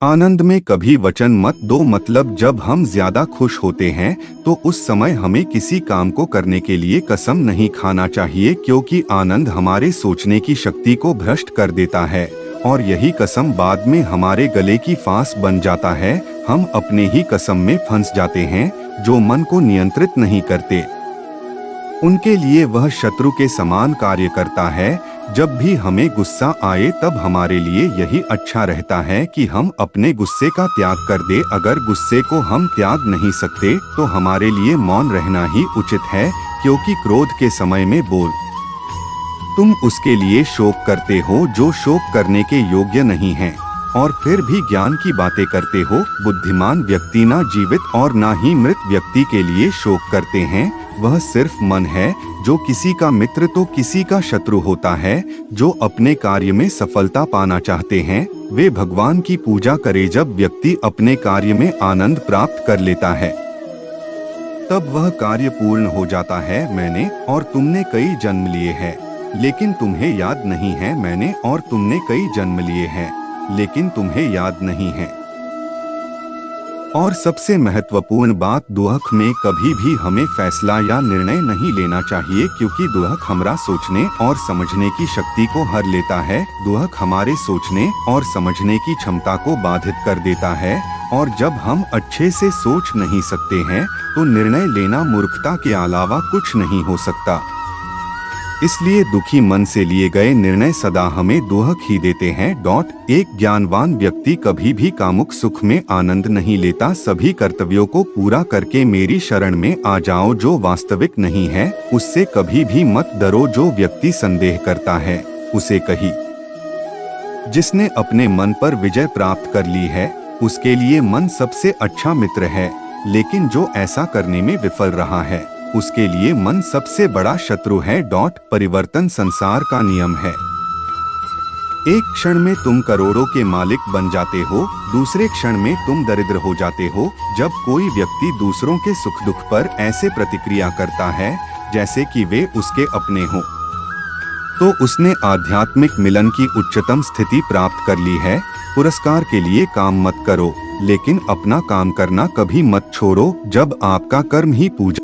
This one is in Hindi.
आनंद में कभी वचन मत दो। मतलब जब हम ज्यादा खुश होते हैं तो उस समय हमें किसी काम को करने के लिए कसम नहीं खाना चाहिए, क्योंकि आनंद हमारे सोचने की शक्ति को भ्रष्ट कर देता है और यही कसम बाद में हमारे गले की फांस बन जाता है। हम अपने ही कसम में फंस जाते हैं। जो मन को नियंत्रित नहीं करते उनके लिए वह शत्रु के समान कार्य करता है। जब भी हमें गुस्सा आए तब हमारे लिए यही अच्छा रहता है कि हम अपने गुस्से का त्याग कर दे। अगर गुस्से को हम त्याग नहीं सकते तो हमारे लिए मौन रहना ही उचित है, क्योंकि क्रोध के समय में बोल तुम उसके लिए शोक करते हो जो शोक करने के योग्य नहीं है, और फिर भी ज्ञान की बातें करते हो। बुद्धिमान व्यक्ति ना जीवित और ना ही मृत व्यक्ति के लिए शोक करते हैं। वह सिर्फ मन है जो किसी का मित्र तो किसी का शत्रु होता है। जो अपने कार्य में सफलता पाना चाहते हैं वे भगवान की पूजा करें। जब व्यक्ति अपने कार्य में आनंद प्राप्त कर लेता है तब वह कार्य पूर्ण हो जाता है। मैंने और तुमने कई जन्म लिए हैं लेकिन तुम्हें याद नहीं है। मैंने और तुमने कई जन्म लिए हैं लेकिन तुम्हें याद नहीं है। और सबसे महत्वपूर्ण बात, दुहक में कभी भी हमें फैसला या निर्णय नहीं लेना चाहिए, क्योंकि दुहक हमारा सोचने और समझने की शक्ति को हर लेता है। दुहक हमारे सोचने और समझने की क्षमता को बाधित कर देता है, और जब हम अच्छे से सोच नहीं सकते हैं तो निर्णय लेना मूर्खता के अलावा कुछ नहीं हो सकता। इसलिए दुखी मन से लिए गए निर्णय सदा हमें दुहक ही देते हैं। एक ज्ञानवान व्यक्ति कभी भी कामुक सुख में आनंद नहीं लेता। सभी कर्तव्यों को पूरा करके मेरी शरण में आ जाओ। जो वास्तविक नहीं है उससे कभी भी मत डरो। जो व्यक्ति संदेह करता है उसे कही, जिसने अपने मन पर विजय प्राप्त कर ली है उसके लिए मन सबसे अच्छा मित्र है, लेकिन जो ऐसा करने में विफल रहा है उसके लिए मन सबसे बड़ा शत्रु है। परिवर्तन संसार का नियम है। एक क्षण में तुम करोड़ों के मालिक बन जाते हो, दूसरे क्षण में तुम दरिद्र हो जाते हो। जब कोई व्यक्ति दूसरों के सुख दुख पर ऐसे प्रतिक्रिया करता है जैसे कि वे उसके अपने हो, तो उसने आध्यात्मिक मिलन की उच्चतम स्थिति प्राप्त कर ली है। पुरस्कार के लिए काम मत करो, लेकिन अपना काम करना कभी मत छोड़ो। जब आपका कर्म ही पूजा